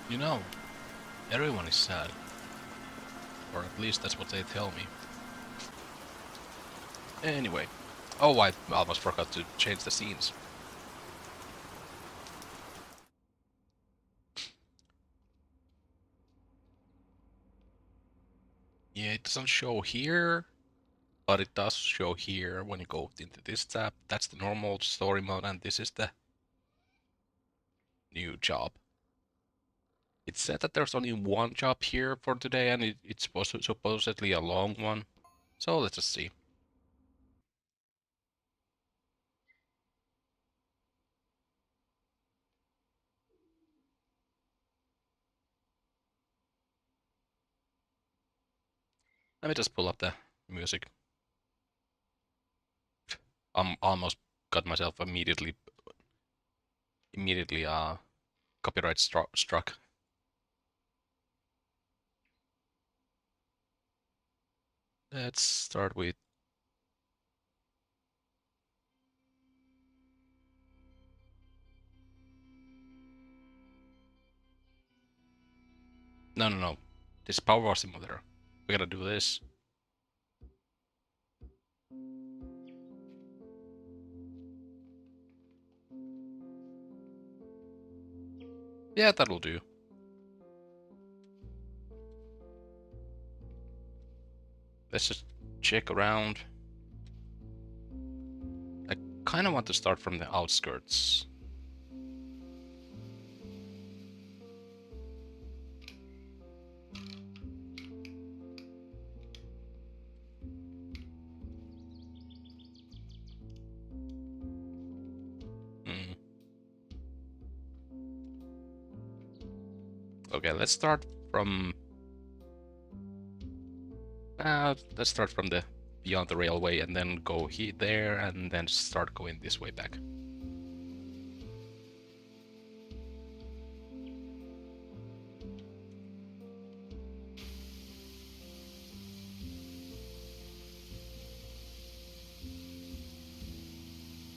You know, everyone is sad. Or at least that's what they tell me. Anyway. Oh, I almost forgot to change the scenes. Yeah, it doesn't show here, but it does show here when you go into this tab. That's the normal story mode, and this is the new job. It said that there's only one job here for today, and it's supposedly a long one. So let's just see. Let me just pull up the music. Almost got myself immediately copyright struck. Let's start with no. This Powerwash Simulator. We gotta do this. Yeah, that'll do. Let's just check around. I kind of want to start from the outskirts. Hmm. Okay, let's start from. Let's start from the beyond the railway and then go there and then start going this way back.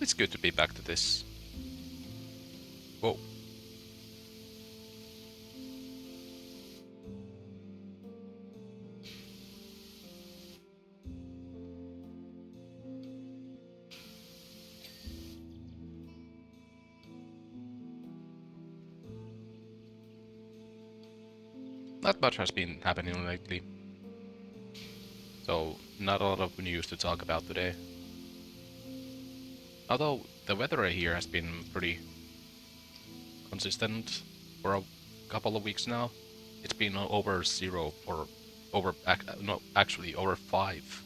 It's good to be back to this. Whoa. Not much has been happening lately. So, not a lot of news to talk about today. Although, the weather here has been pretty consistent for a couple of weeks now. It's been over 0 or no, actually over 5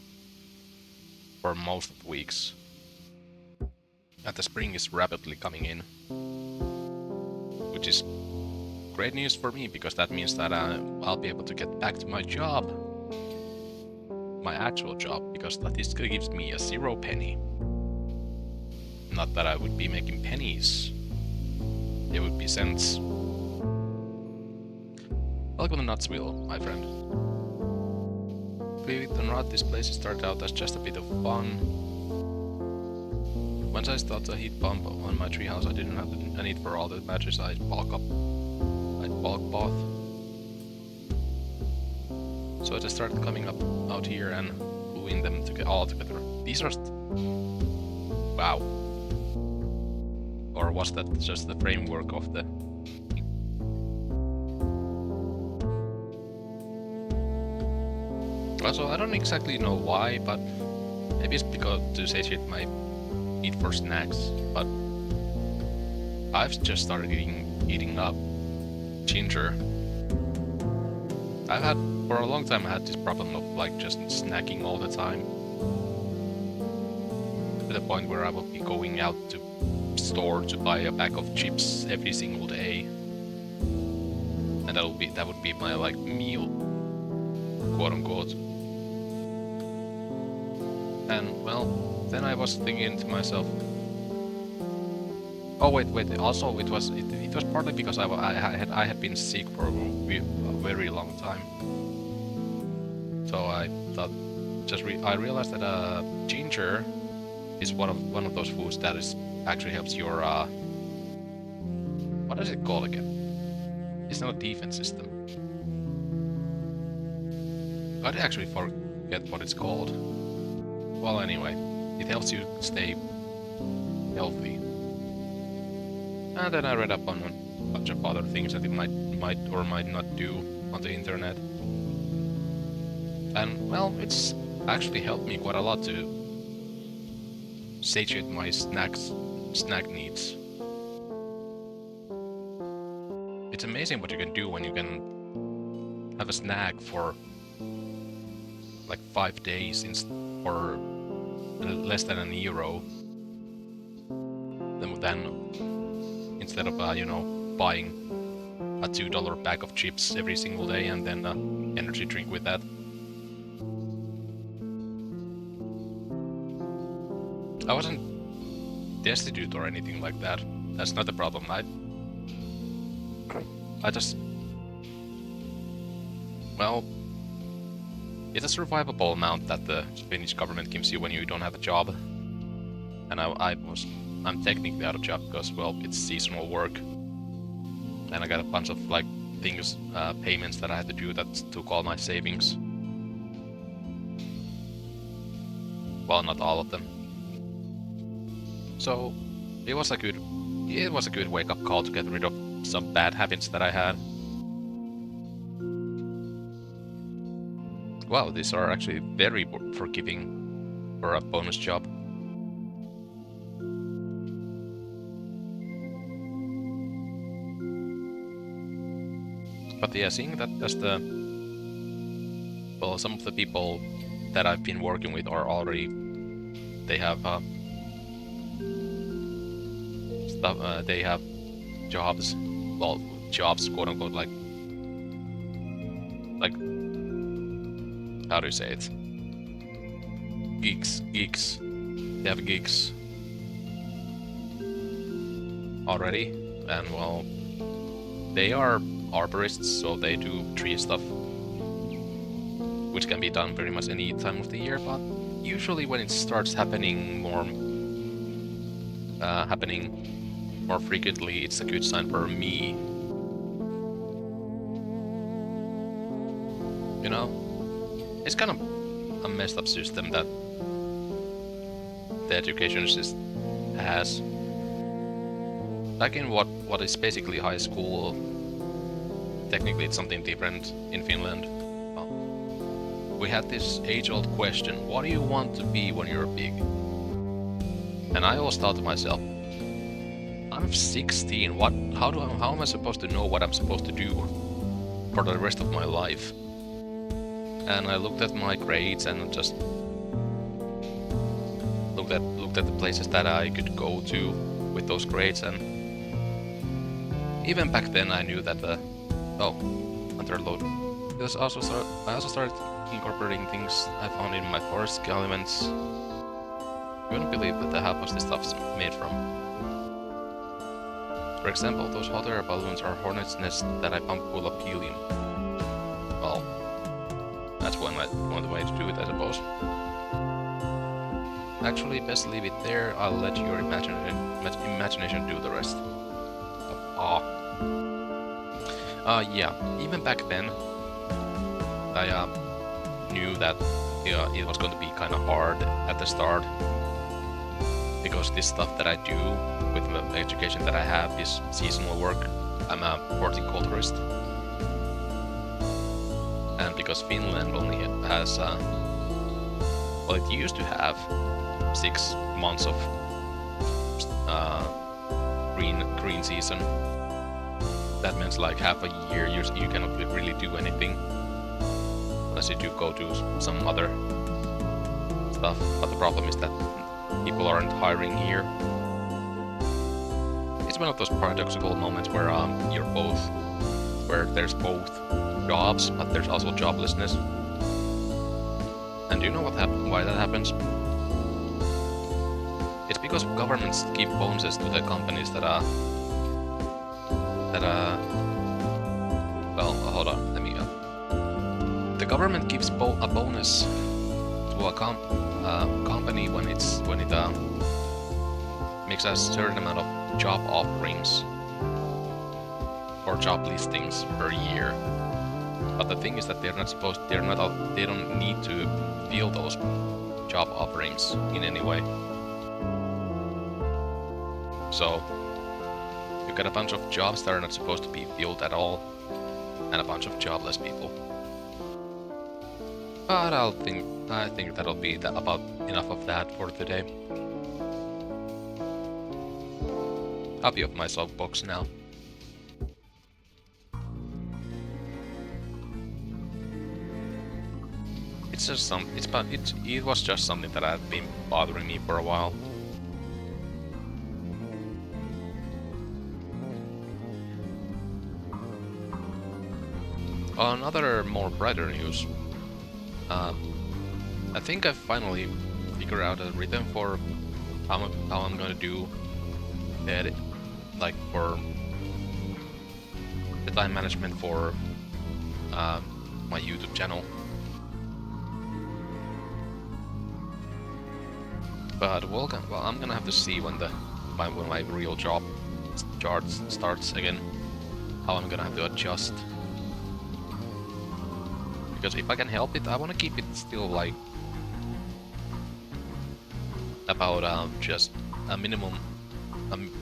for most of the weeks. And the spring is rapidly coming in, which is great news for me because that means that I'll be able to get back to my job, my actual job, because this gives me a 0 penny. Not that I would be making pennies, it would be cents. Welcome to Nutsville, my friend. Believe it or not, this place started out as just a bit of fun. Once I installed a heat pump on my treehouse, I didn't have a need for all the matches I'd bulk bought. So I just started coming up out here and gluing them all together. These are wow. Or was that just the framework of the... Also, I don't exactly know why, but maybe it's because to satiate my need for snacks, but I've just started eating up ginger. I've had, for a long time, I had this problem of like just snacking all the time. To the point where I will be going out to store to buy a bag of chips every single day. And that would be my like meal, quote unquote. And well, then I was thinking to myself, oh wait. Also, it was partly because I had been sick for a very long time. So I thought, I realized that ginger is one of those foods that actually helps your what is it called again? It's not a defense system. I'd actually forget what it's called. Well, anyway, it helps you stay healthy. And then I read up on a bunch of other things that it might or might not do on the internet. And, well, it's actually helped me quite a lot to satiate my snack needs. It's amazing what you can do when you can have a snack for like 5 days for less than €1. Then instead of you know, buying a $2 bag of chips every single day and then an energy drink with that. I wasn't destitute or anything like that. That's not the problem. I just... Well... It's a survivable amount that the Finnish government gives you when you don't have a job. And I'm technically out of job because, well, it's seasonal work. And I got a bunch of, like, things, payments that I had to do that took all my savings. Well, not all of them. So, it was a good wake-up call to get rid of some bad habits that I had. Wow, these are actually very forgiving for a bonus job. But yeah, seeing that as well, some of the people that I've been working with are already, they have they have jobs, well, jobs, quote unquote, like, how do you say it? Gigs. They have gigs already, and well, they are arborists, so they do tree stuff, which can be done pretty much any time of the year, but usually when it starts happening more frequently, it's a good sign for me. You know? It's kind of a messed up system that the education system has. Like in what is basically high school, technically it's something different in Finland. We had this age-old question, what do you want to be when you're big? And I always thought to myself, I'm 16, how am I supposed to know what I'm supposed to do for the rest of my life? And I looked at my grades and just looked at the places that I could go to with those grades, and even back then I knew that underload. I also started incorporating things I found in my forest elements. You wouldn't believe that the half of this stuff's made from. For example, those hot air balloons are hornet's nests that I pump full of helium. Well, that's one of the ways to do it, I suppose. Actually, best leave it there. I'll let your imagination do the rest. Yeah, even back then, I knew that it was going to be kind of hard at the start, because this stuff that I do with the education that I have is seasonal work. I'm a horticulturist, and because Finland only has well, it used to have 6 months of green season. That means like half a year you cannot really do anything unless you do go do some other stuff. But the problem is that people aren't hiring here. It's one of those paradoxical moments where there's both jobs, but there's also joblessness. And do you know why that happens? It's because governments give bonuses to the companies that well, hold on, let me the government gives a bonus to a company when it makes a certain amount of job offerings. or job listings per year. But the thing is that they don't need to fill those job offerings in any way. So you get a bunch of jobs that are not supposed to be filled at all, and a bunch of jobless people. But I think that'll be about enough of that for today. I'll be off my soapbox now. It's just it was just something that had been bothering me for a while. On other more brighter news, I think I finally figured out a rhythm for how I'm gonna do it, like for the time management for my YouTube channel. But well, I'm gonna have to see when my real job starts again, how I'm gonna have to adjust. Because if I can help it, I want to keep it still like about just a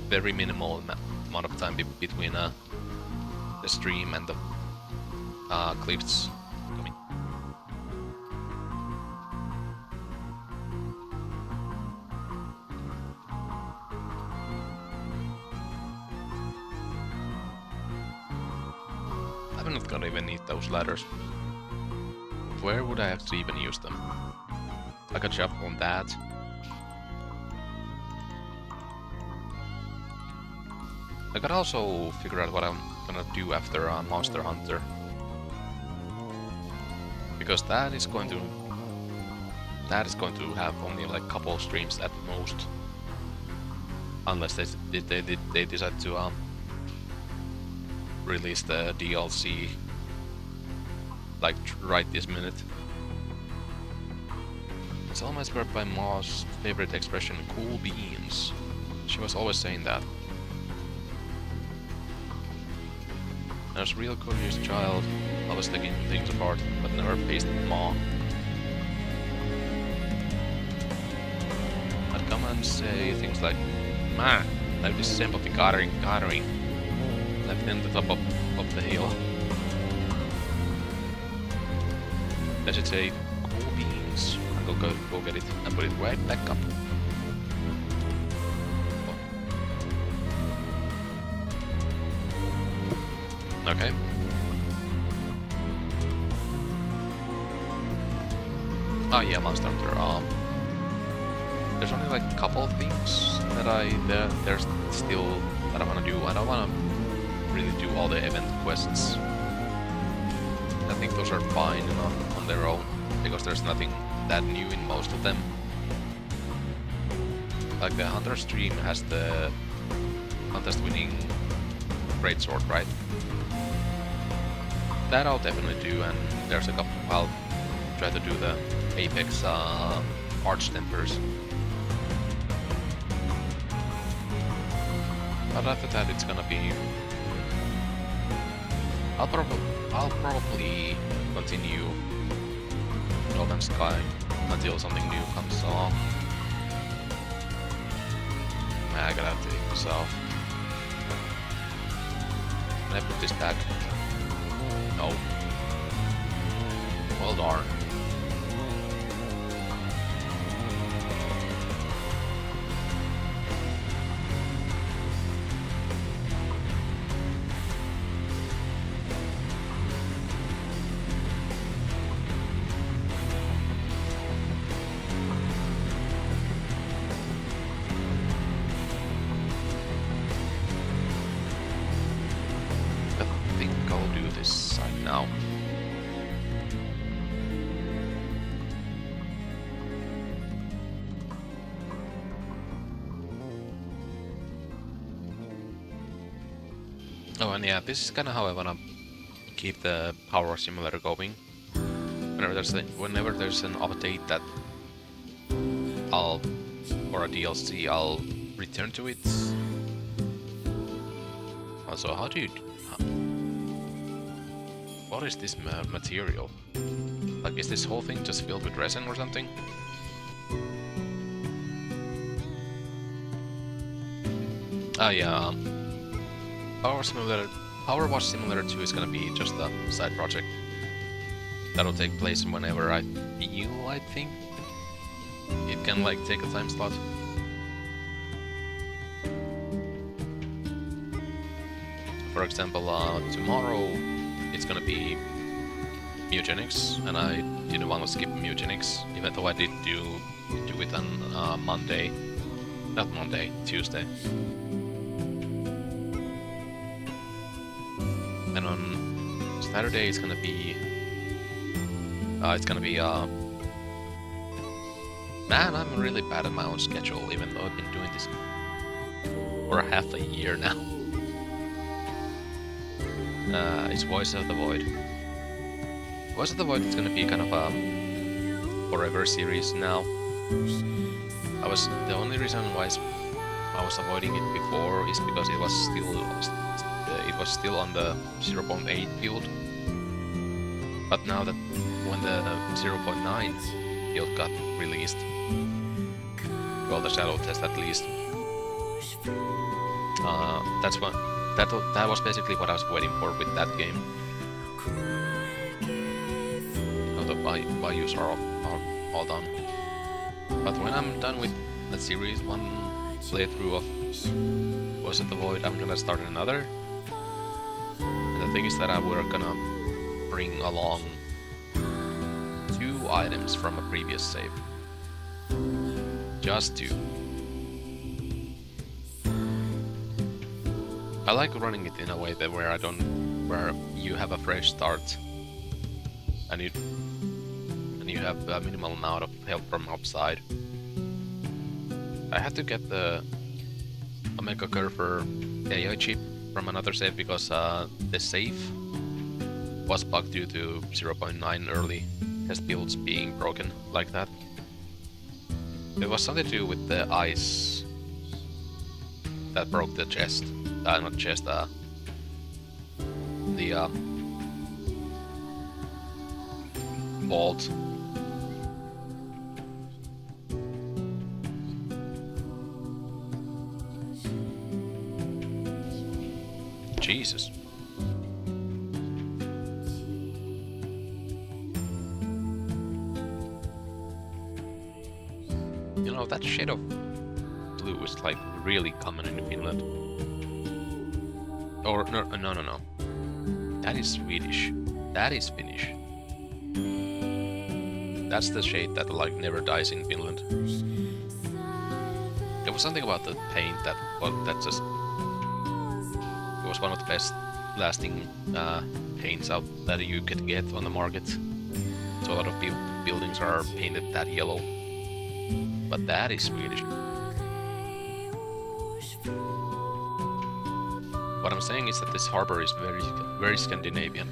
very minimal amount of time between the stream and the clips coming. I'm not gonna even need those ladders. Where would I have to even use them? I could jump on that. I could also figure out what I'm gonna do after Monster Hunter. Because that is going to have only like a couple of streams at most. Unless they decide to release the DLC like right this minute. It's almost inspired by Ma's favorite expression, cool beans. She was always saying that. As a real curious child, I was taking things apart, but never faced Ma. I'd come and say things like, Ma, I have this sympathy gathering, left in the top of the hill. I should say, cool beans. I'll go get it and put it right back up. Okay. Oh yeah, Monster Hunter. There's only like a couple of things that there's still that I want to do. I don't want to really do all the event quests. I think those are fine enough on their own, because there's nothing that new in most of them. Like the Hunter stream has the contest-winning greatsword, right? That I'll definitely do, and there's a couple. I'll try to do the Apex Arch Tempers. But after that, it's gonna be. I'll probably continue No Man's Sky until something new comes along. I gotta have to take this off. Can I put this back? No. Well darn. Now. Oh, and yeah, this is kind of how I wanna keep the Powerwash Simulator going. Whenever there's an update that or a DLC, I'll return to it. Also, how do you... What is this material? Like, is this whole thing just filled with resin or something? Ah, yeah. Powerwash Simulator 2 is gonna be just a side project. That'll take place whenever I feel, I think. It can, like, take a time slot. For example, tomorrow it's gonna be Mutagenics, and I didn't want to skip Mutagenics, even though I did do it on Monday. Not Monday, Tuesday. And on Saturday it's gonna be... Man, I'm really bad at my own schedule, even though I've been doing this for half a year now. It's Voice of the Void. Voice of the Void is gonna be kind of a forever series now. The only reason why I was avoiding it before is because it was still on the 0.8 build. But now that when the 0.9 build got released, well, the shadow test at least, that was basically what I was waiting for with that game. Now the values are all done. But when I'm done with that series, one playthrough of Voice of the Void, I'm gonna start another. And the thing is that we're gonna bring along 2 items from a previous save. Just 2. I like running it in a way that where you have a fresh start, and you have a minimal amount of help from outside. I had to get the Omega Curver AI chip from another save because the save was bugged due to 0.9 early test builds being broken like that. It was something to do with the ice that broke the chest. Not chest, the vault. Jesus. You know, that shade of blue is like really common in Finland. Or no. That is Swedish. That is Finnish. That's the shade that like never dies in Finland. There was something about the paint that just... It was one of the best lasting paints out that you could get on the market. So a lot of buildings are painted that yellow. But that is Swedish. What I'm saying is that this harbor is very, very Scandinavian.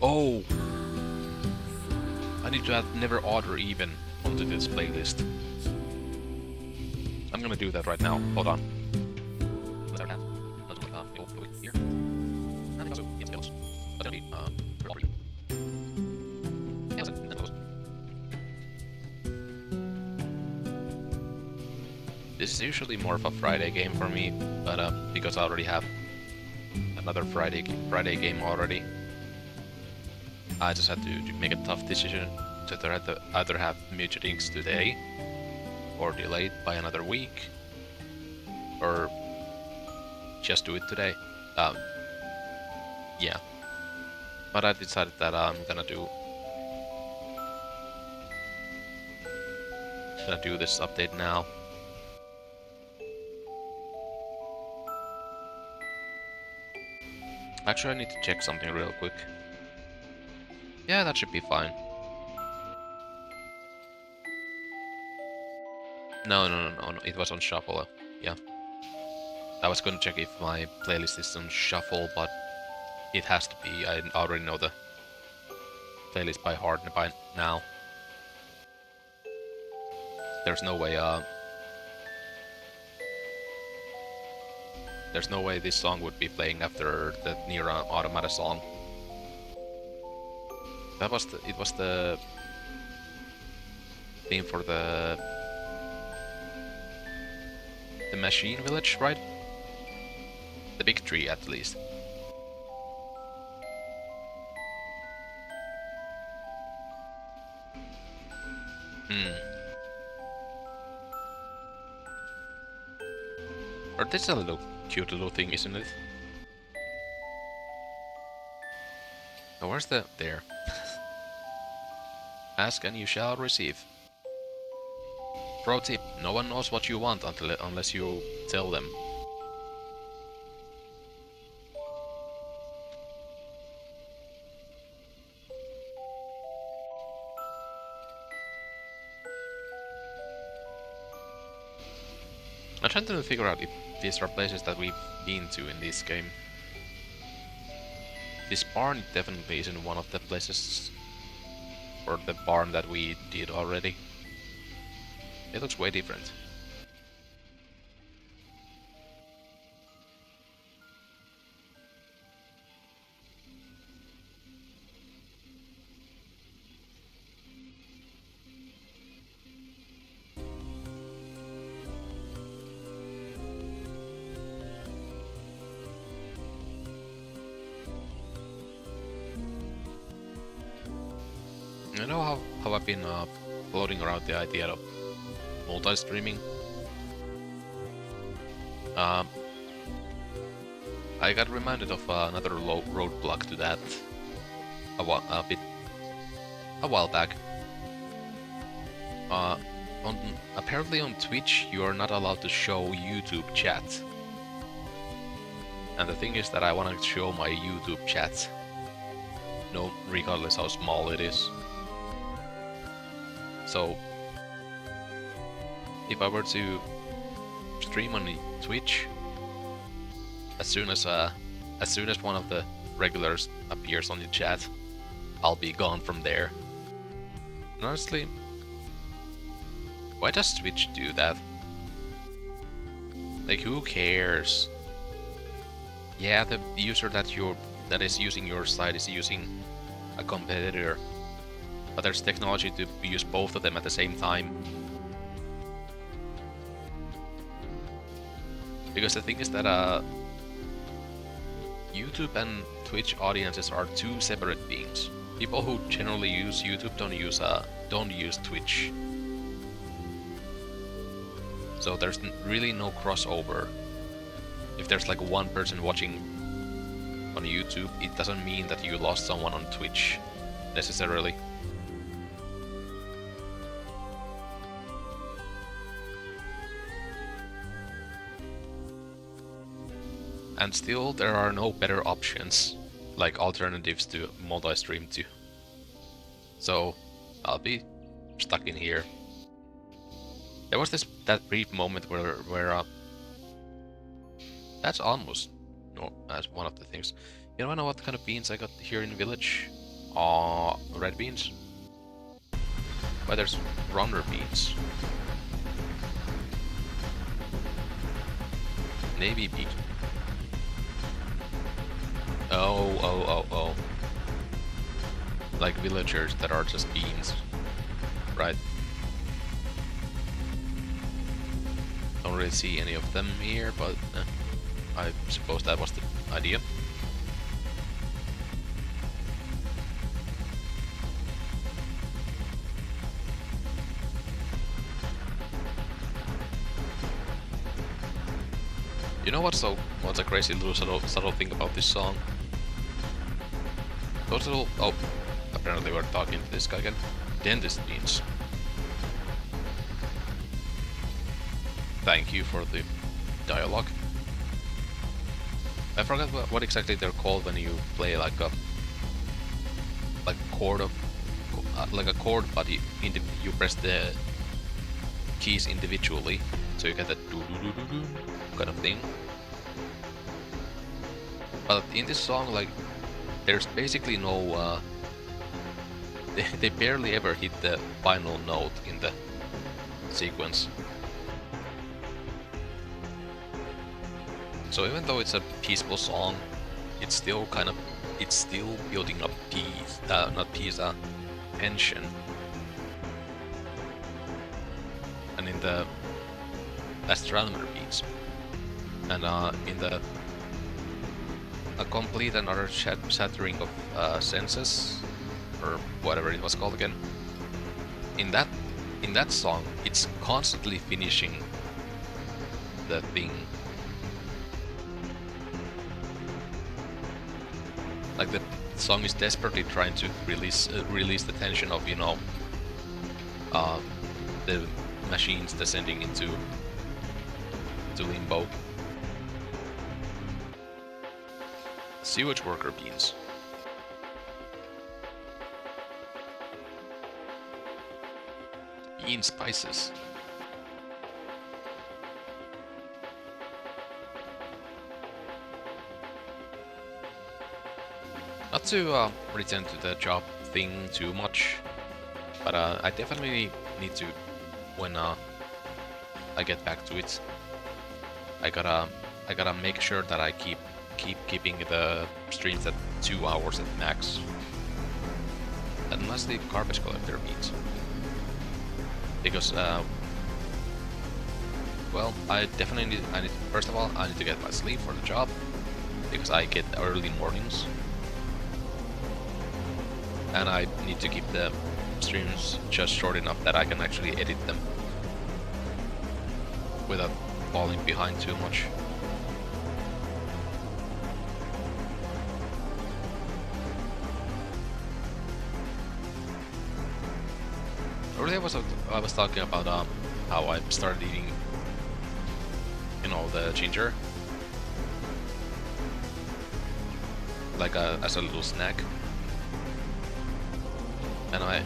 Oh! I need to add never order even onto this playlist. I'm gonna do that right now. Hold on. This is usually more of a Friday game for me, but because I already have another Friday game already, I just had to make a tough decision to either have Mutagenics today, or delayed by another week, or just do it today. Yeah. But I decided that I'm gonna do this update now. Actually, I need to check something real quick. Yeah, that should be fine. No, it was on shuffle, yeah. I was gonna check if my playlist is on shuffle, but it has to be. I already know the playlist by heart by now. There's no way, there's no way this song would be playing after the Nier Automata song. That was it was the theme for the machine village, right? The big tree, at least. Or this is a little cute little thing, isn't it? Oh, where's the... there. Ask and you shall receive. Pro tip, no one knows what you want unless you tell them. I'm trying to figure out if these are places that we've been to in this game. This barn definitely isn't one of the places, or the barn that we did already. It looks way different. You know how I've been floating around the idea of multi-streaming? I got reminded of another roadblock to that a while back. Apparently on Twitch you are not allowed to show YouTube chat. And the thing is that I want to show my YouTube chat, no, regardless how small it is. So, if I were to stream on Twitch, as soon as one of the regulars appears on the chat, I'll be gone from there. And honestly, why does Twitch do that? Like, who cares? Yeah, the user that is using your site is using a competitor. But there's technology to use both of them at the same time. Because the thing is that YouTube and Twitch audiences are two separate beings. People who generally use YouTube don't use Twitch. So there's really no crossover. If there's like one person watching on YouTube, it doesn't mean that you lost someone on Twitch necessarily. And still, there are no better options, like alternatives to multi-stream to. So, I'll be stuck in here. There was that brief moment where that's almost as one of the things. You don't know what kind of beans I got here in the village? Red beans. But there's runner beans. Navy bean. Oh. Like villagers that are just beans. Right. Don't really see any of them here, but I suppose that was the idea. You know what's a crazy little subtle thing about this song? Those little... oh, apparently we're talking to this guy again. Dentist beans. Thank you for the dialogue. I forgot what exactly they're called when you play like a chord of like a chord, but you press the keys individually, so you get that do do do do do kind of thing. But in this song, like, there's basically no. They barely ever hit the final note in the sequence. So even though it's a peaceful song, it's still building up tension. And in the astronomer beats, and in the a complete and utter shattering of senses, or whatever it was called again. In that song, it's constantly finishing the thing. Like the song is desperately trying to release the tension of, you know, the machines descending into limbo. Sewage worker beans. Bean spices. Not to return to the job thing too much, but I definitely need to, when I get back to it, I gotta make sure that I keeping the streams at 2 hours at max. Unless the garbage collector beats. Because well, I definitely need first of all, I need to get my sleep for the job, because I get early mornings. And I need to keep the streams just short enough that I can actually edit them without falling behind too much. Earlier I was talking about how I started eating, you know, the ginger, like as a little snack. And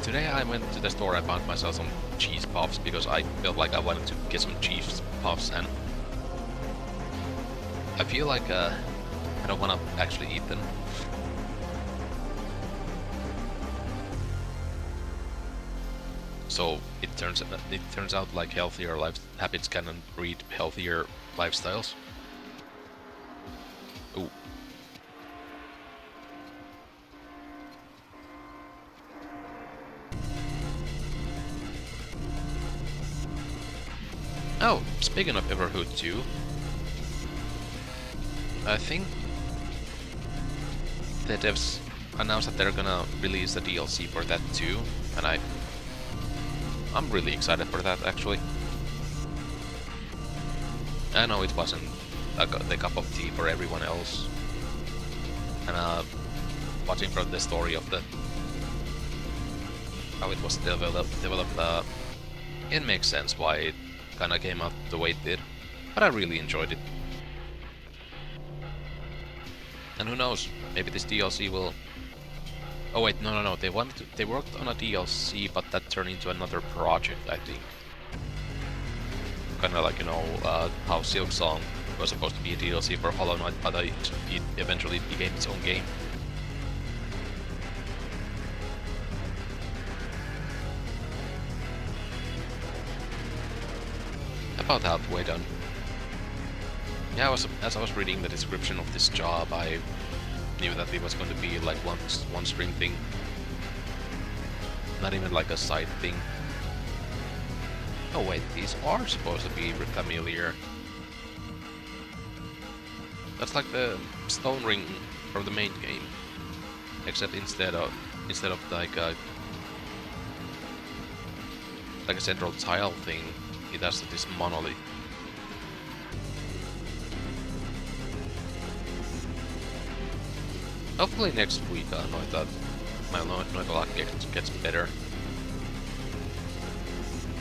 today I went to the store. I bought myself some cheese puffs because I felt like I wanted to get some cheese puffs, and I feel like I don't want to actually eat them. So it turns out like healthier life habits can breed healthier lifestyles. Ooh. Oh, speaking of Everhood 2, I think the devs announced that they're gonna release the DLC for that too, and I'm really excited for that, actually. I know it wasn't the cup of tea for everyone else, and watching from the story of how it was developed, it makes sense why it kinda came out the way it did, but I really enjoyed it. And who knows, maybe this DLC will... Oh wait, no, they worked on a DLC, but that turned into another project, I think. Kinda like, you know, how Silksong was supposed to be a DLC for Hollow Knight, but it eventually became its own game. About halfway done. Yeah, as I was reading the description of this job, I knew that it was going to be like one string thing. Not even like a side thing. Oh wait, these are supposed to be familiar. That's like the stone ring from the main game. Except instead of like a central tile thing, it has this monolith. Hopefully next week my Noita luck gets better.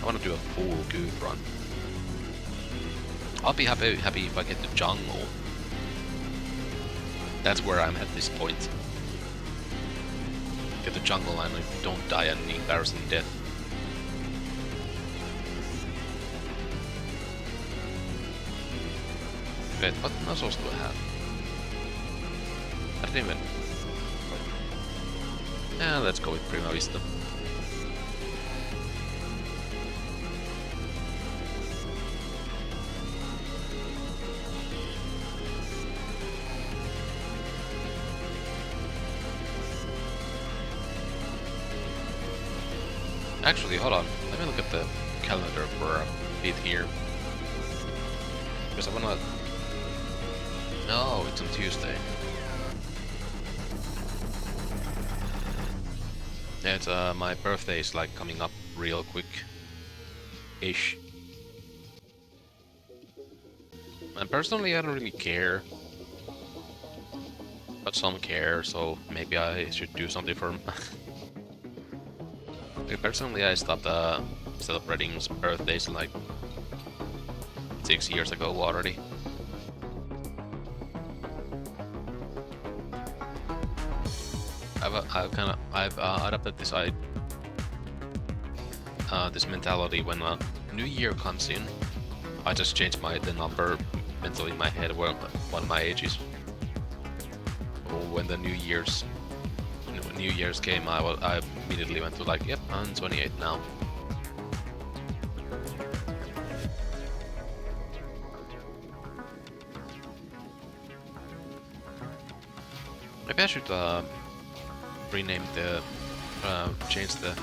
I want to do a full goof run. I'll be happy if I get to jungle. That's where I'm at this point. Get to jungle and don't die an embarrassing death. Wait, what muscles do I have? didn't even... Yeah, let's go with Prima Vista. Actually, hold on. Let me look at the calendar for a bit here. Because I wanna... No, it's on Tuesday. Yeah, it's my birthday is like coming up real quick-ish. And personally, I don't really care. But some care, so maybe I should do something for them. Personally, I stopped celebrating birthdays like 6 years ago already. I've adopted this this mentality when New Year comes in. I just change the number mentally in my head what my age is. So when the New Year's came, I immediately went to like, yep, I'm 28 now. Maybe I should rename change the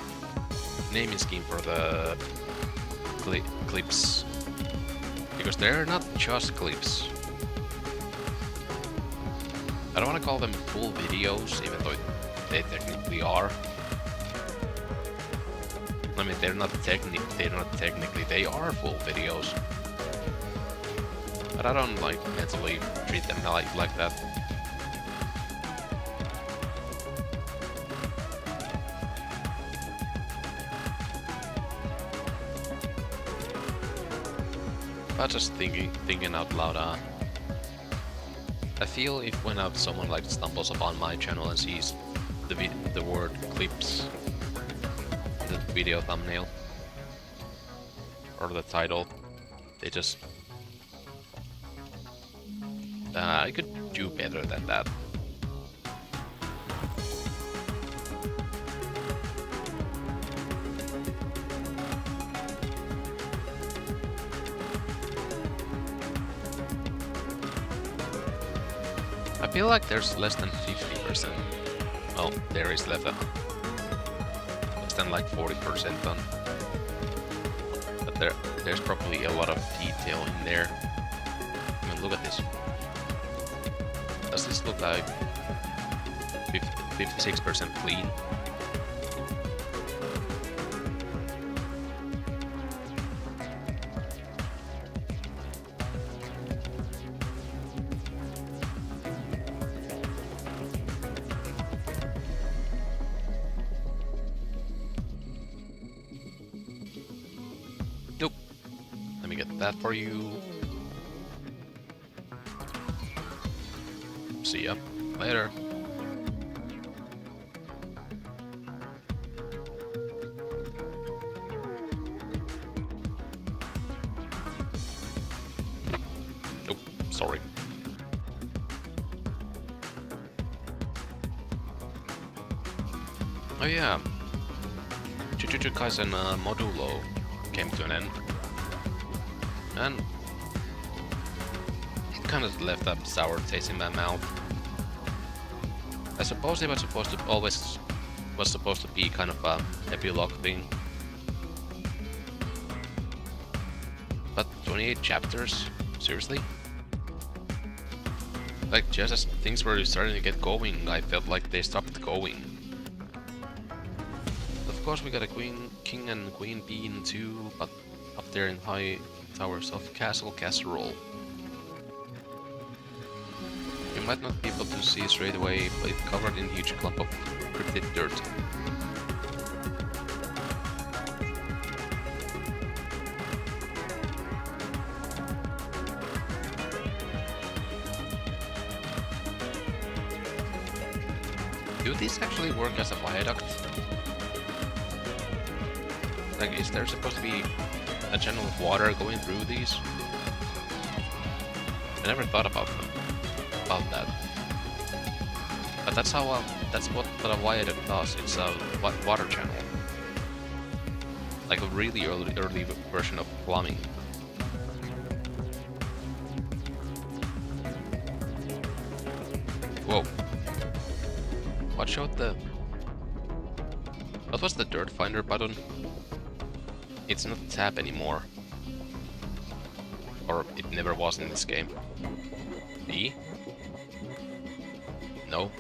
naming scheme for the clips, because they're not just clips. I don't want to call them full videos, even though they technically are. I mean, they're not technically, they are full videos. But I don't like mentally treat them like that. But just thinking out loud, I feel if when someone like stumbles upon my channel and sees the word clips, the video thumbnail, or the title, they just... I could do better than that. I feel like there's less than 50%. Well, there is less than like 40% done. But there's probably a lot of detail in there. I mean, look at this. Does this look like 56% clean? Nope. Let me get that for you. See ya later. Nope, sorry. Oh yeah, Jujutsu Kaisen Modulo came to an end, and it kind of left a sour taste in my mouth. I suppose it was supposed to be kind of a epilogue thing, but 28 chapters, seriously? Like, just as things were starting to get going, I felt like they stopped going. Of course, we got a king and queen bean too, but up there in high towers of Castle Casserole. You might not be able to see straight away, but it's covered in huge clump of cryptid dirt. Do these actually work as a viaduct? Like, is there supposed to be a channel of water going through these? I never thought about that. But that's how that's what the viaduct does. It's a water channel, like a really early version of plumbing. Whoa! What showed the? What was the dirt finder button? It's not tab anymore, or it never was in this game. B? No.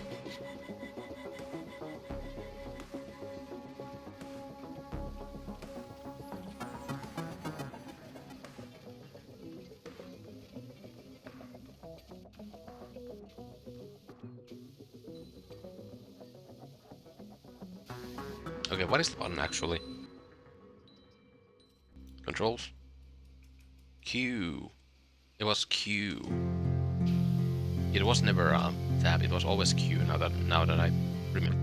Okay, what is the button actually? Controls? Q. It was Q. It was never tab, it was always Q now that I remember.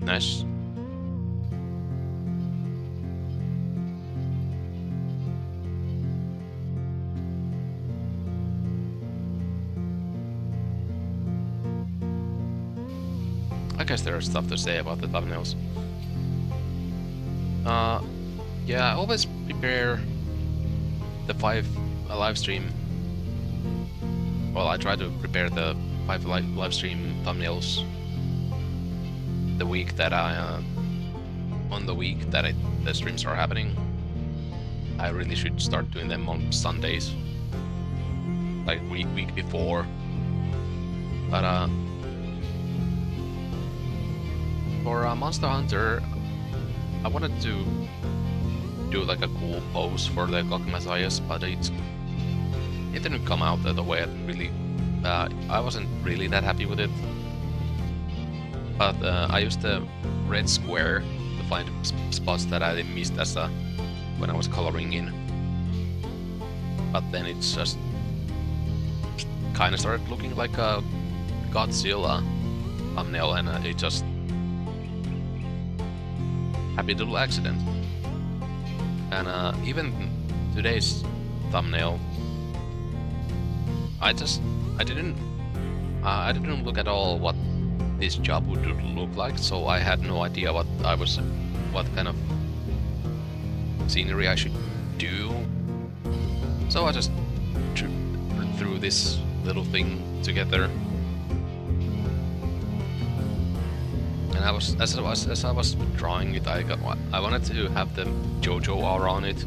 Nice. I guess there is stuff to say about the thumbnails. Yeah, I always prepare the 5 live stream. Well, I try to prepare the 5 live stream thumbnails the week that on the week that the streams are happening. I really should start doing them on Sundays, like week before. But for Monster Hunter, I wanted to do like a cool pose for the Cock Messiahs, but it didn't come out the way I wasn't really that happy with it. But I used the red square to find spots that I missed when I was coloring in. But then it just kind of started looking like a Godzilla thumbnail, and it just happy little accident. And even today's thumbnail, I didn't look at all what this job would look like, so I had no idea what kind of scenery I should do. So I just threw this little thing together, and as I was drawing it, I wanted to have the JoJo aura on it,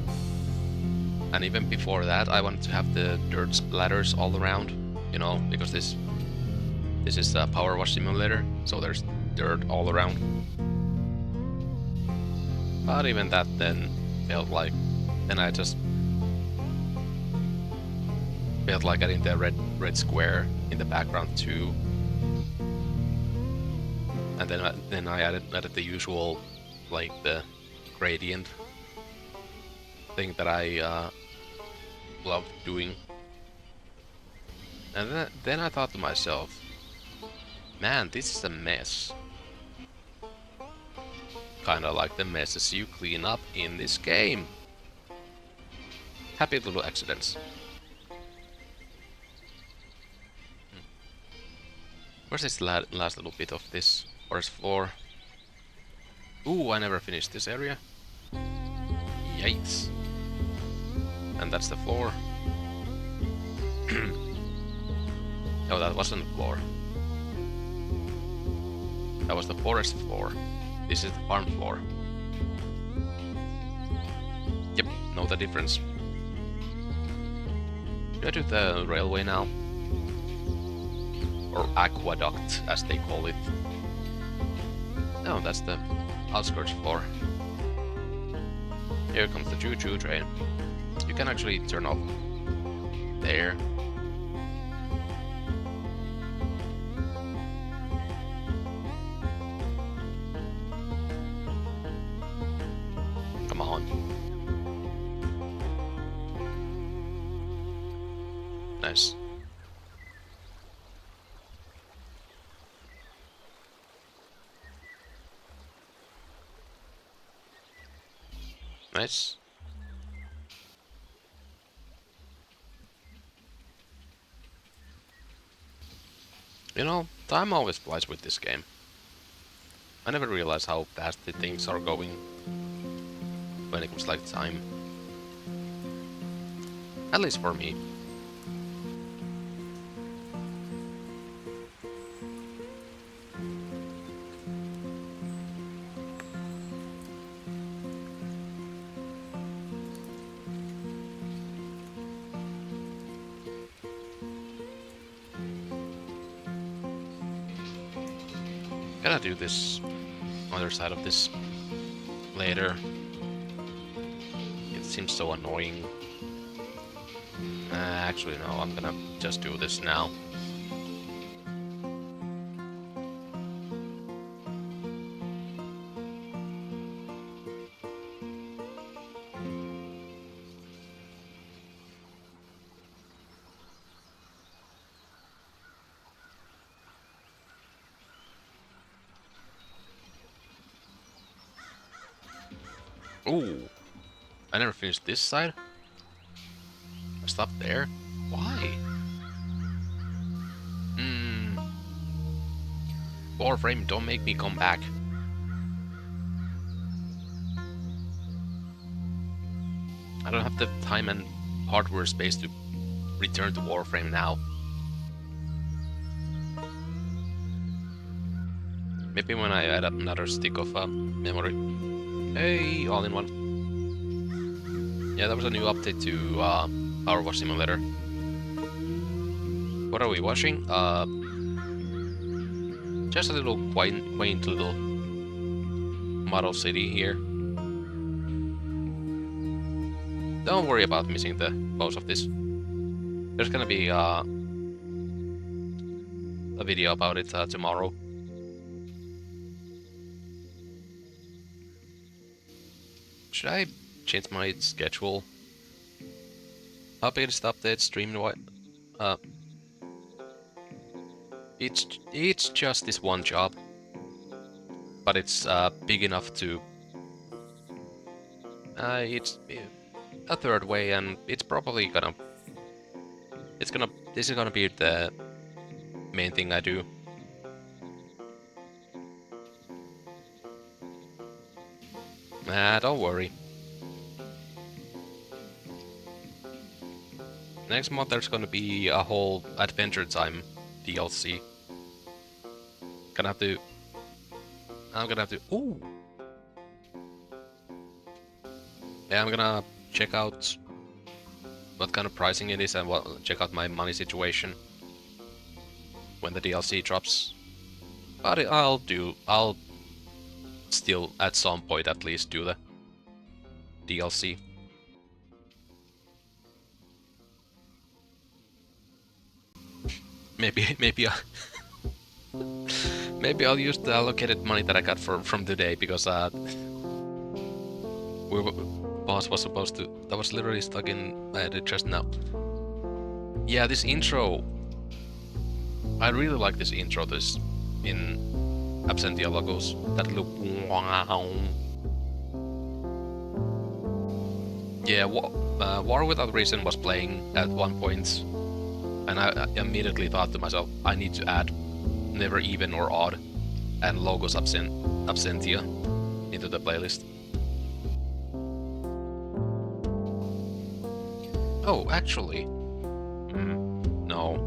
and even before that, I wanted to have the dirt splatters all around, you know, because this is a Powerwash Simulator, so there's dirt all around. But even that then felt like, then I just felt like getting the red square in the background too. And then I added the usual, like the gradient thing that I love doing. And then I thought to myself, man, this is a mess. Kinda like the messes you clean up in this game. Happy little accidents. Where's this last little bit of this forest floor? Ooh, I never finished this area. Yikes. And that's the floor. No, that wasn't the floor. That was the forest floor. This is the farm floor. Yep, know the difference. Should I do the railway now? Or aqueduct, as they call it. No, that's the outskirts floor. Here comes the choo-choo train. You can actually turn off there. Come on. Nice. Nice. You know, time always flies with this game. I never realize how fast the things are going when it comes like time. At least for me. Gotta do this other side of this later. It seems so annoying. Actually, no, I'm gonna just do this now. Ooh, I never finished this side. I stopped there. Why? Warframe, don't make me come back. I don't have the time and hardware space to return to Warframe now. Maybe when I add another stick of memory. Hey, all in one. Yeah, that was a new update to Powerwash Simulator. What are we watching? Just a little quaint little model city here. Don't worry about missing the most of this. There's gonna be a video about it tomorrow. Should I change my schedule? How big is the update streamed? What? It's just this one job, but it's big enough to. It's a third way, and it's probably gonna. This is gonna be the main thing I do. Don't worry. Next month there's gonna be a whole Adventure Time DLC. I'm gonna have to. Ooh. Yeah, I'm gonna check out what kind of pricing it is and check out my money situation when the DLC drops. But I'll still at some point at least do the DLC. Maybe maybe I'll use the allocated money that I got from today, because boss was supposed to. That was literally stuck in my head just now. Yeah, this intro. I really like this intro. This in Absentia logos. That look. Wow. Yeah, War Without Reason was playing at one point, and I immediately thought to myself, I need to add Never Even or Odd and Logos Absentia into the playlist. Oh, actually, no.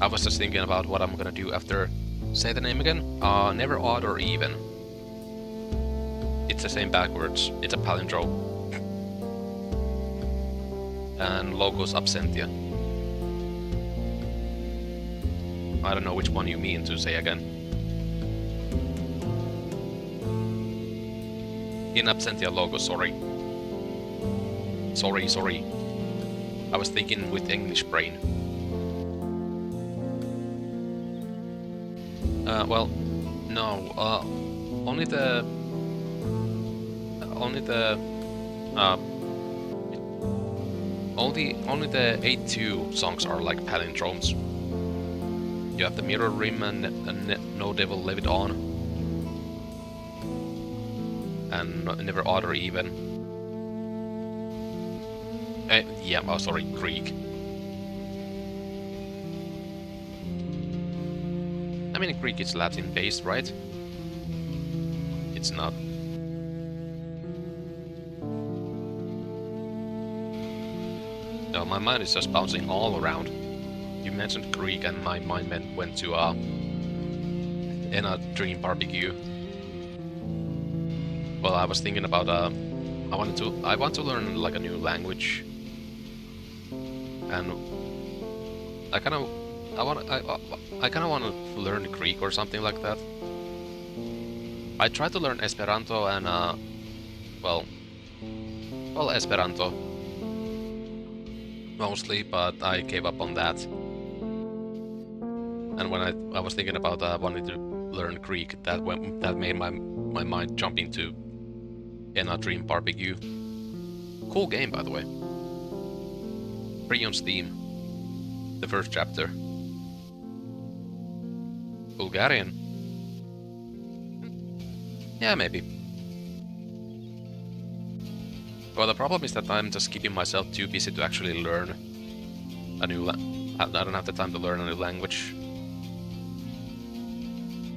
I was just thinking about what I'm gonna do after. Say the name again. Never Odd or Even. It's the same backwards. It's a palindrome. And Logos Absentia. I don't know which one you mean to say again. In Absentia Logos, sorry. Sorry. I was thinking with English brain. Well, no. Only the 8-2 songs are like palindromes. You have the Mirror Rim and No Devil Leave It On, and Never Odd or Even. Yeah, oh sorry, Greek. I mean, Greek is Latin-based, right? It's not. No, my mind is just bouncing all around. You mentioned Greek and my mind went to Enna Dream Barbecue. Well, I was thinking about I want to learn like a new language, and I kind of want to learn Greek or something like that. I tried to learn Esperanto and well Esperanto mostly, but I gave up on that. And when I was thinking about wanting to learn Greek, that made my mind jump into Enna Dream Barbecue. Cool game, by the way. Free on Steam. The first chapter. Bulgarian? Yeah, maybe. Well, the problem is that I'm just keeping myself too busy to actually learn a new I don't have the time to learn a new language.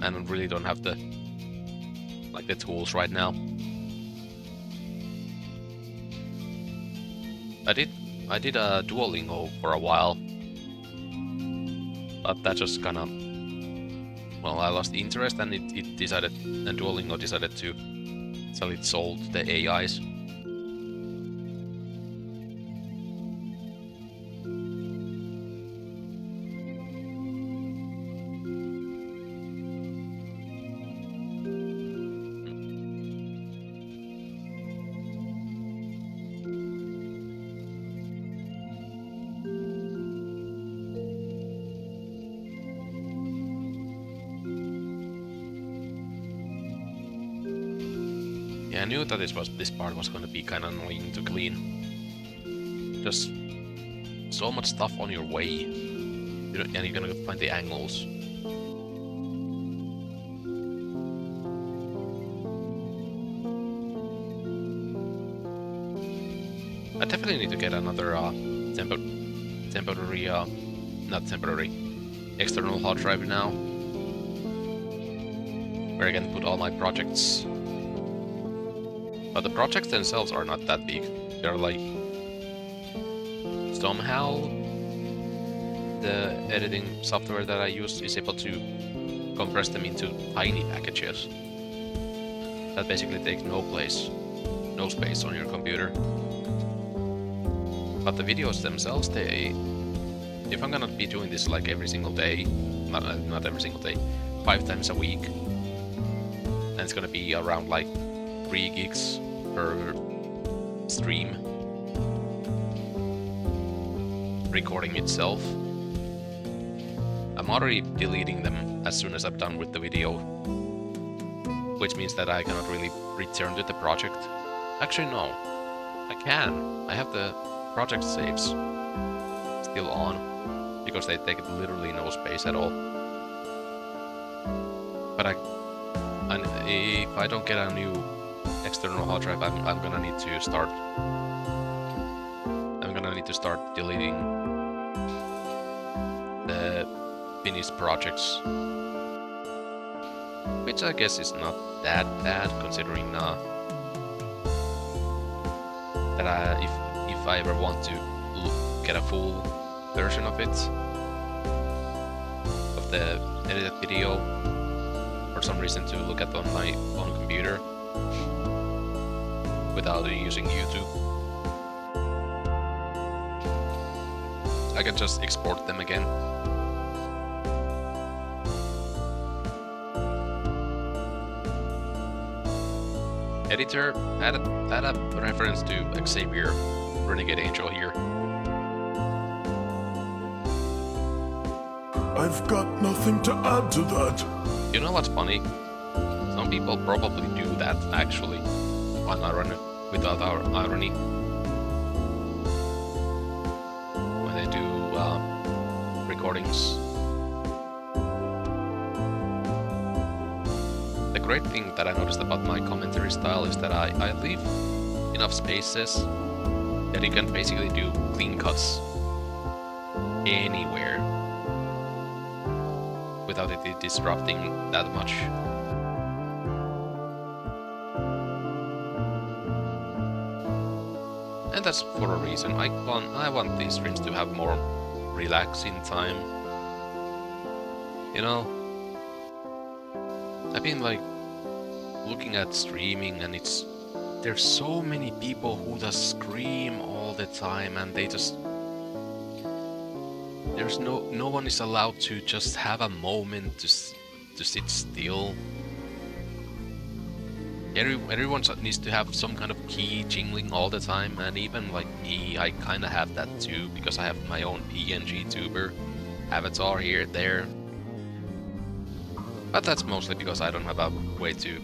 And I really don't have the tools right now. I did a Duolingo for a while, but that just kind of, well, I lost interest, and Duolingo decided to sell its soul to the AIs. Yeah, I knew that this part was going to be kind of annoying to clean. Just so much stuff on your way, and you're gonna find the angles. I definitely need to get another external hard drive now, where I can put all my projects. But the projects themselves are not that big. They're like, somehow the editing software that I use is able to compress them into tiny packages that basically take no space on your computer. But the videos themselves, if I'm gonna be doing this like every single day, not every single day, 5 times a week, and it's gonna be around like 3 gigs per stream recording itself. I'm already deleting them as soon as I'm done with the video, which means that I cannot really return to the project. Actually, no, I can. I have the project saves still on, because they take literally no space at all. But if I don't get a new external hard drive, I'm gonna need to start. I'm gonna need to start deleting the finished projects, which I guess is not that bad, considering that if I ever want to get a full version of it, of the edited video, for some reason to look at on my own computer without using YouTube, I can just export them again. Editor, add a reference to Xavier, Renegade Angel here. I've got nothing to add to that. You know what's funny? Some people probably do that, actually, without our irony. When they do recordings. The great thing that I noticed about my commentary style is that I leave enough spaces that you can basically do clean cuts anywhere without it disrupting that much. And that's for a reason. I want these streams to have more relaxing time. You know, I've been like looking at streaming, and there's so many people who just scream all the time, and they just there's no one is allowed to just have a moment to sit still. Everyone needs to have some kind of key jingling all the time, and even like me, I kind of have that too, because I have my own PNG tuber avatar here there. But that's mostly because I don't have a way to...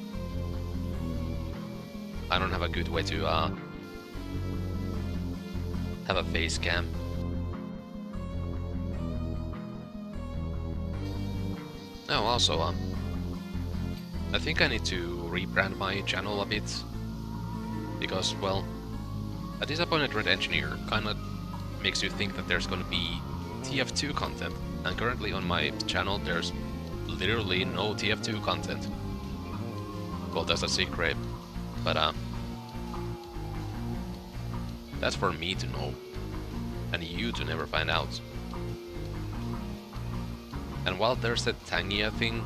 I don't have a good way to have a face cam. Oh, also, I think I need to rebrand my channel a bit, because, well, a disappointed red engineer kinda makes you think that there's gonna be TF2 content, and currently on my channel there's literally no TF2 content. Well, that's a secret, but that's for me to know, and you to never find out. And while there's the Tangia thing,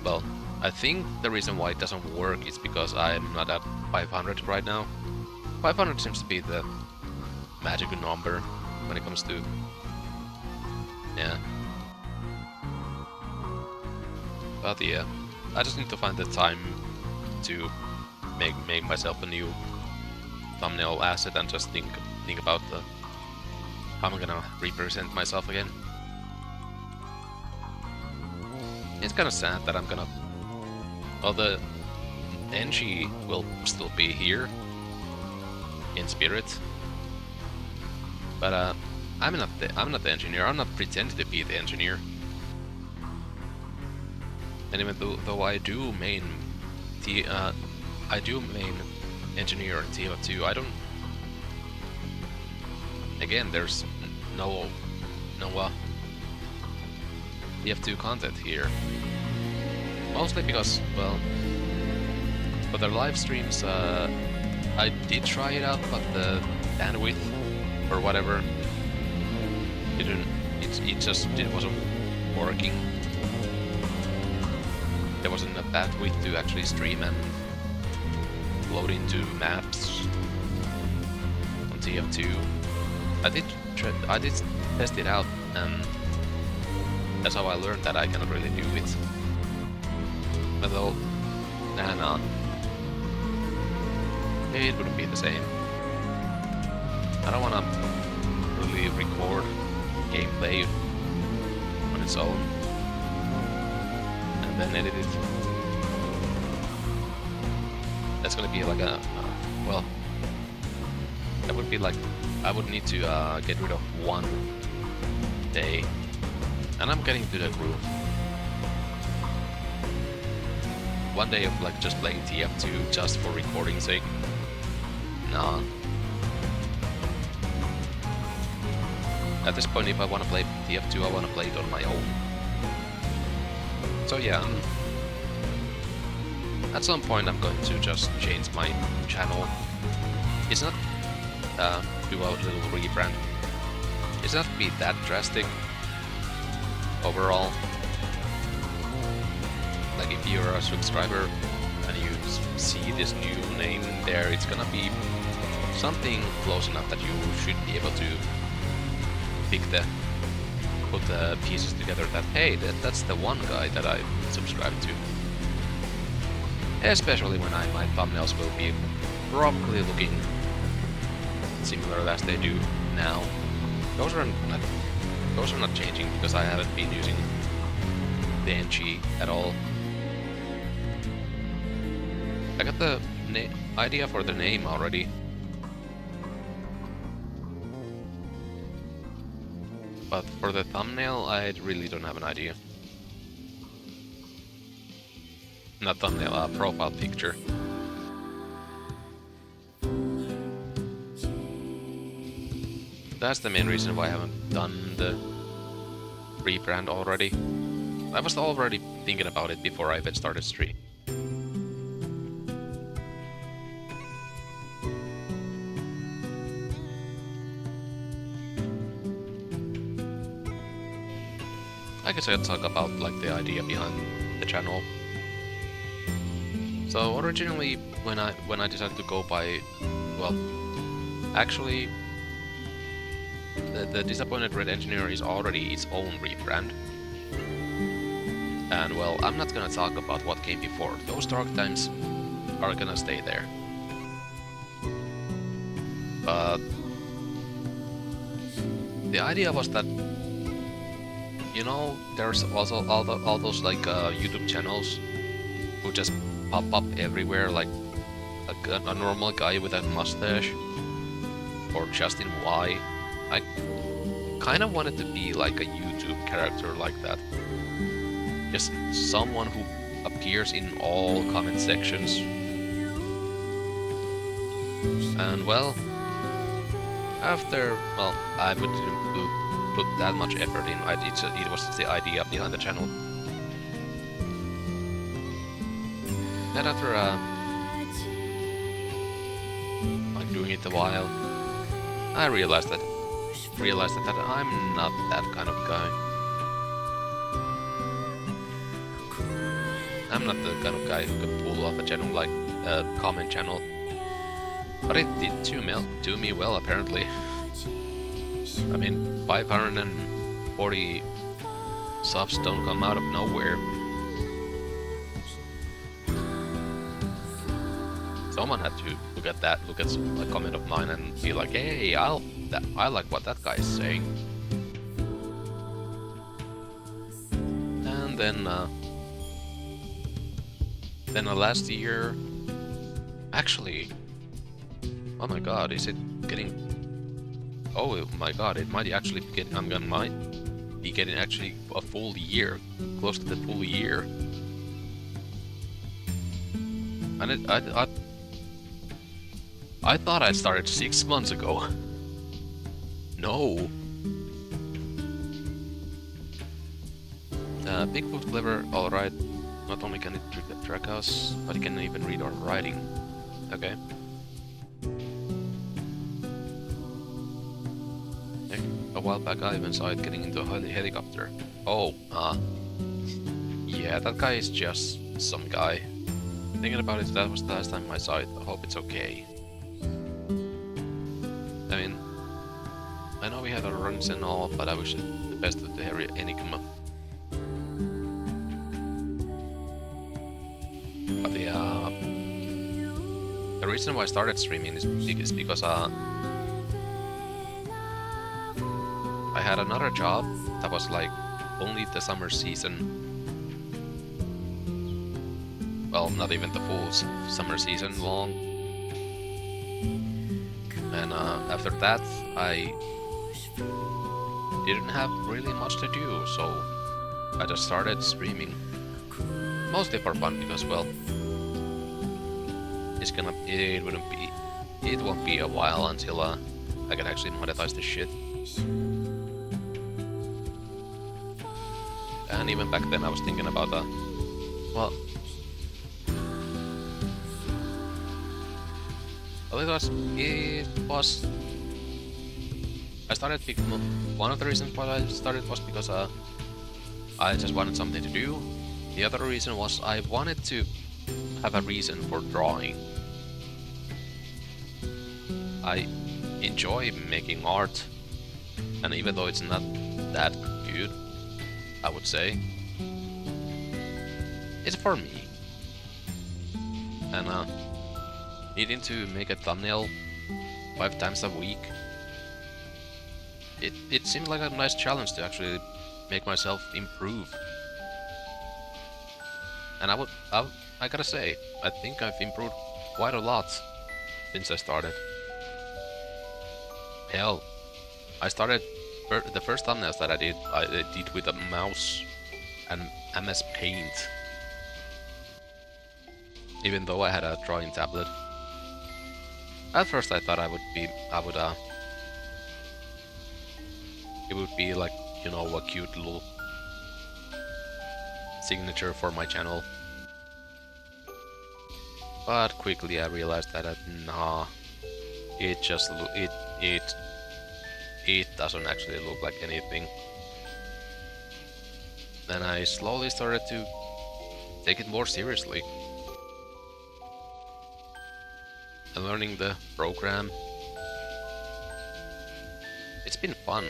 well, I think the reason why it doesn't work is because I'm not at 500 right now. 500 seems to be the magic number when it comes to... yeah. But yeah, I just need to find the time to make myself a new thumbnail asset and just think about how I'm gonna represent myself again. It's kind of sad that I'm gonna... well, the NG will still be here in spirit, but I'm not the engineer. I'm not pretending to be the engineer. And even though I do main engineer in TF2, I don't... again, there's no TF2 content here. Mostly because, well, for the live streams, I did try it out, but the bandwidth or whatever, it wasn't working. There wasn't a bandwidth to actually stream and load into maps on TF2. I did test it out, and that's how I learned that I cannot really do it. But though, nah, it wouldn't be the same. I don't wanna really record gameplay on its own and then edit it. That's gonna be like a well, that would be like I would need to get rid of one day, and I'm getting to the groove. One day of like just playing TF2 just for recording sake. Nah. At this point, if I want to play TF2, I want to play it on my own. So yeah, at some point I'm going to just change my channel. It's not do a little rebrand. It's not be that drastic overall. Like if you're a subscriber and you see this new name there, it's gonna be something close enough that you should be able to put the pieces together that, hey, that's the one guy that I subscribed to. Especially when my thumbnails will be probably looking similar as they do now. Those are not changing because I haven't been using the NG at all. I got the idea for the name already. But for the thumbnail, I really don't have an idea. Not thumbnail, profile picture. That's the main reason why I haven't done the rebrand already. I was already thinking about it before I even started stream. I guess I'll talk about like the idea behind the channel. So originally, when I decided to go by, well, actually, the Disappointed Red Engineer is already its own rebrand. And well, I'm not gonna talk about what came before. Those dark times are gonna stay there. But the idea was that, you know, there's also all those like YouTube channels who just pop up everywhere, like a normal guy with a mustache, or Justin Y. I kind of wanted to be like a YouTube character like that. Just someone who appears in all comment sections. And well, after, well, I wouldn't put that much effort in. It was the idea behind the channel. And after like doing it a while, I realized that I'm not that kind of guy. I'm not the kind of guy who can pull off a channel like a comment channel. But it did to me well, apparently. I mean, 540 subs don't come out of nowhere. Someone had to look at a comment of mine and be like, hey, I like what that guy is saying. And then last year, actually, oh my god, is it getting? Oh my god, it might actually be getting. Might be getting actually a full year, close to the full year. And I thought I started 6 months ago. No. Bigfoot clever, alright. Not only can it track us, but it can even read our writing. Okay. A while back I even saw it getting into a helicopter. Oh, yeah, that guy is just some guy. Thinking about it, that was the last time I saw it. I hope it's okay. I mean, I know we had our runs and all, but I wish it the best of the Enigma. But the reason why I started streaming is because I had another job that was like only the summer season. Well, not even the full summer season long. And after that, I didn't have really much to do, so I just started streaming. Mostly for fun, because well, it won't be a while until I can actually monetize this shit. And even back then I was thinking about well, it was I started one of the reasons why I started was because I just wanted something to do. The other reason was I wanted to have a reason for drawing. I enjoy making art, and even though it's not that good, I would say, it's for me. And needing to make a thumbnail 5 times a week, it seemed like a nice challenge to actually make myself improve. And I gotta say, I think I've improved quite a lot since I started. Hell, I started the first thumbnails that I did with a mouse and MS Paint. Even though I had a drawing tablet. At first I thought it would be like, you know, a cute little signature for my channel. But quickly I realized that nah, it just it doesn't actually look like anything. Then I slowly started to take it more seriously. And learning the program. It's been fun.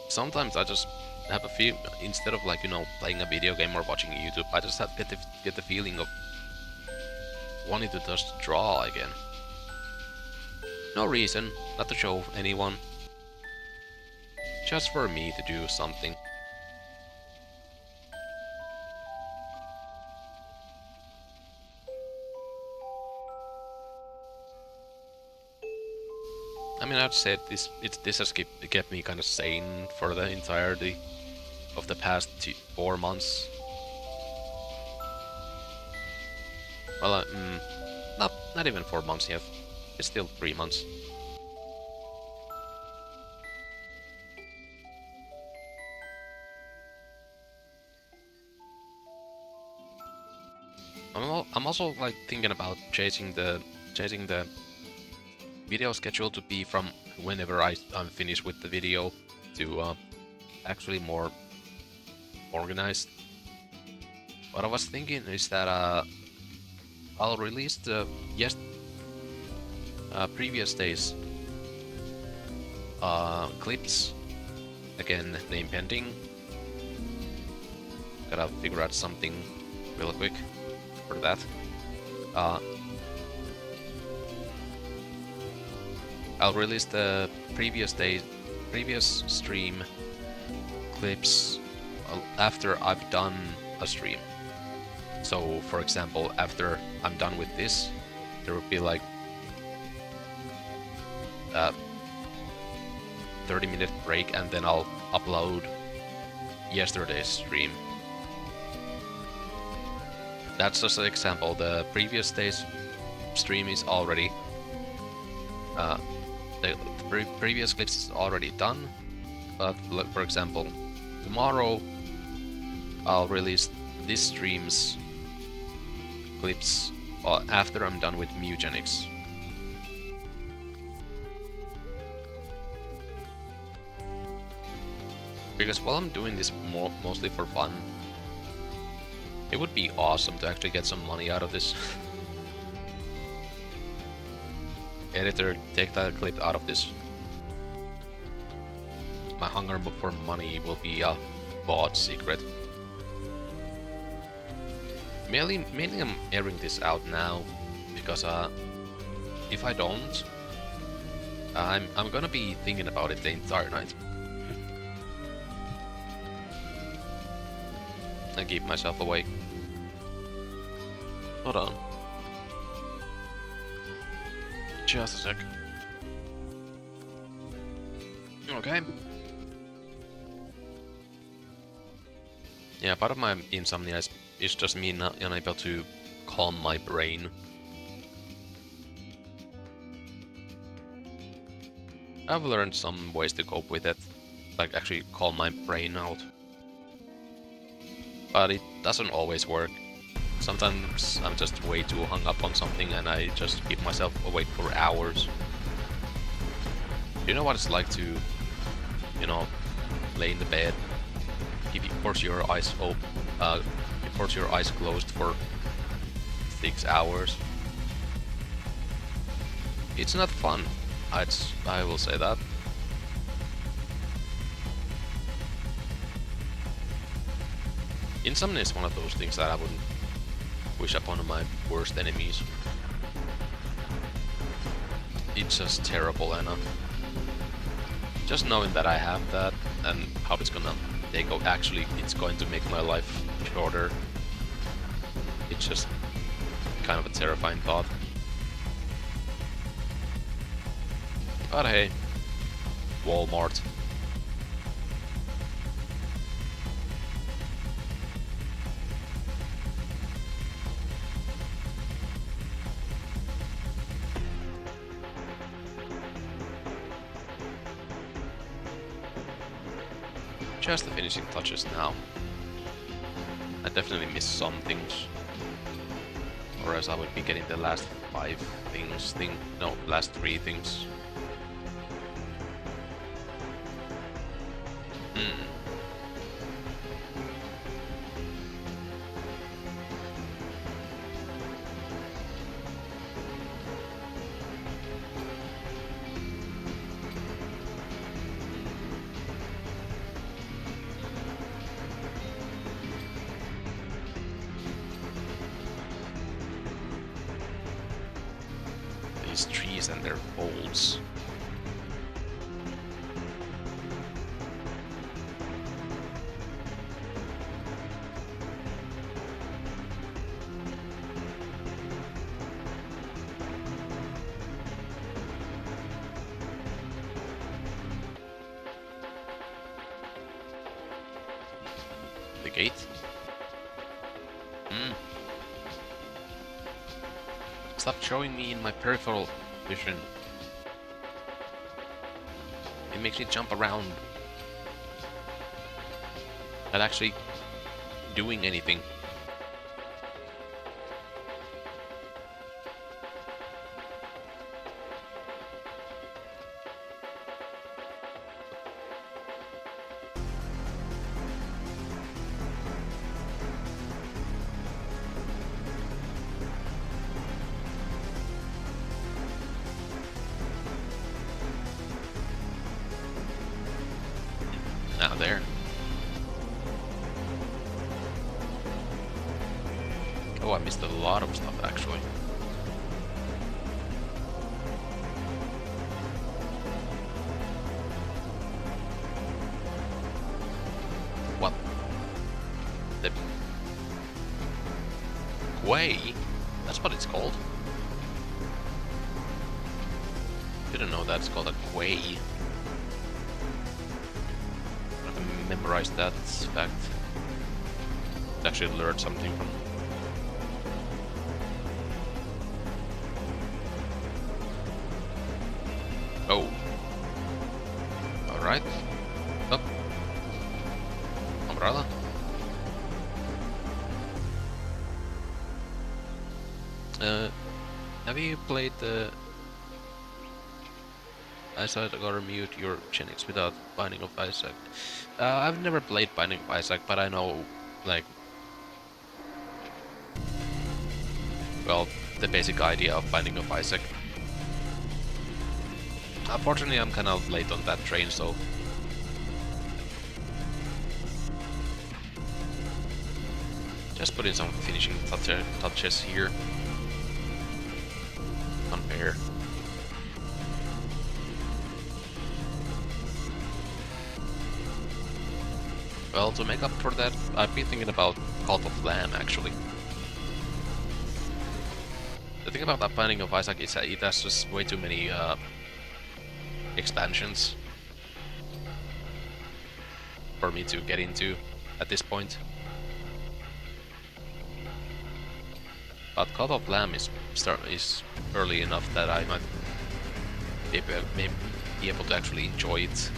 Sometimes I just have a feel, instead of like, playing a video game or watching YouTube, I just have get the feeling of wanting to just draw again. No reason, not to show anyone. Just for me to do something. I mean, I'd say this has kept me kind of sane for the entirety of the past 4 months. Well, not even 4 months yet. It's still 3 months. I'm also like thinking about changing the video schedule to be from whenever I'm finished with the video to actually more organized. What I was thinking is that I'll release the previous days clips, again, name pending. Gotta figure out something real quick for that. I'll release the previous stream clips after I've done a stream. So, for example, after I'm done with this, there will be like a 30-minute break, and then I'll upload yesterday's stream. That's just an example. The previous day's stream is already the previous clips is already done, but for example, tomorrow I'll release this stream's clips after I'm done with Mugenics. Because while I'm doing this mostly for fun, it would be awesome to actually get some money out of this. Editor, take that clip out of this. My hunger for money will be a bought secret. Mainly I'm airing this out now because if I don't, I'm gonna be thinking about it the entire night. I keep myself awake. Hold on. Just a sec. Okay. Yeah, part of my insomnia is just me not unable to calm my brain. I've learned some ways to cope with it, like actually calm my brain out. But it doesn't always work. Sometimes I'm just way too hung up on something and I just keep myself awake for hours. You know what it's like to, lay in the bed, force your eyes closed for 6 hours. It's not fun. I will say that. Insomnia is one of those things that I wouldn't wish upon my worst enemies. It's just terrible, and just knowing that I have that and how it's gonna it's going to make my life shorter. It's just kind of a terrifying thought. But hey, Walmart. Just the finishing touches now. I definitely missed some things. Or else I would be getting the last 5 things, no, last 3 things. These trees and their folds. The gate? Stop showing me in my peripheral vision. It makes me jump around. Not actually doing anything. Now there. Oh, I missed a lot of stuff actually. What? The quay? That's what it's called. Didn't know that's called a quay. Memorize that fact. Actually learned something from. Oh. Alright. Up. Umbrella. Have you played the I gotta mute your Genix without Binding of Isaac? I've never played Binding of Isaac, but I know, like, well, the basic idea of Binding of Isaac. Unfortunately, I'm kind of late on that train, so... just put in some finishing touches here. Unfair. Well, to make up for that, I've been thinking about Cult of Lamb, actually. The thing about that Binding of Isaac is that it has just way too many expansions for me to get into at this point. But Cult of Lamb is early enough that I might be able to actually enjoy it.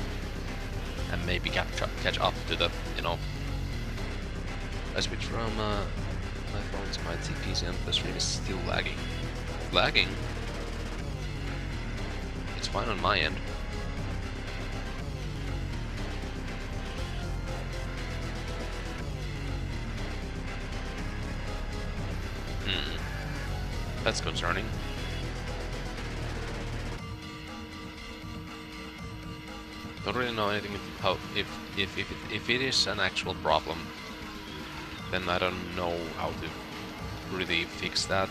And maybe catch up to the, you know... I switch from my phone to my PC and the stream is still lagging. Lagging? It's fine on my end. That's concerning. Don't really know anything how if it is an actual problem, then I don't know how to really fix that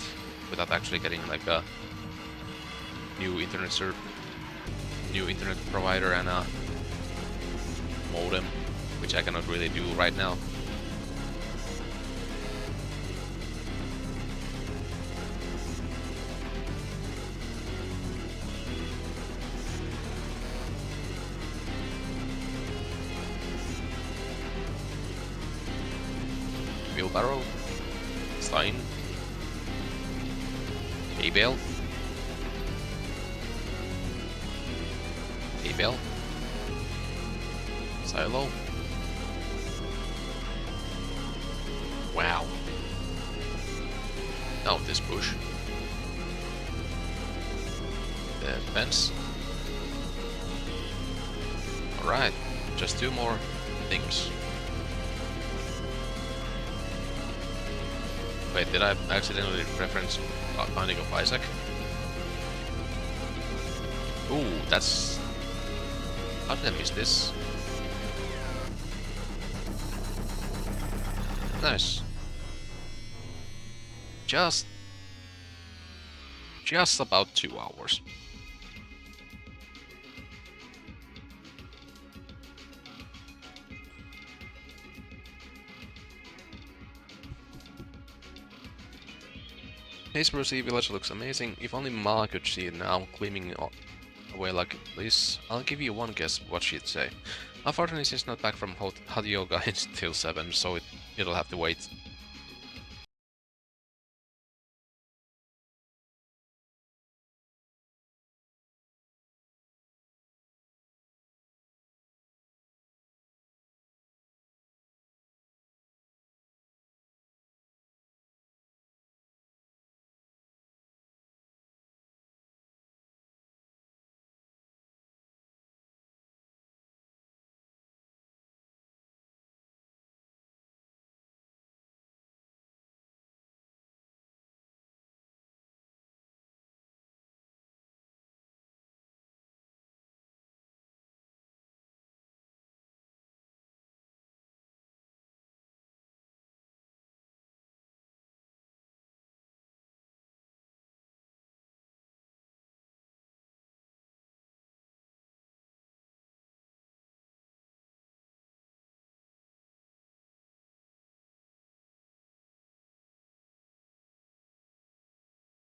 without actually getting like a new internet provider and a modem, which I cannot really do right now. Wheelbarrow, sign, hay bale, silo, Now this bush. The fence. Alright, just 2 more things. Wait, did I accidentally reference Binding of Isaac? Ooh, that's... How did I miss this? Nice. Just about 2 hours. Hazelbrook Sea Village looks amazing. If only Ma could see it now, gleaming away like this. I'll give you one guess what she'd say. Unfortunately, she's not back from hot yoga until 7, so it'll have to wait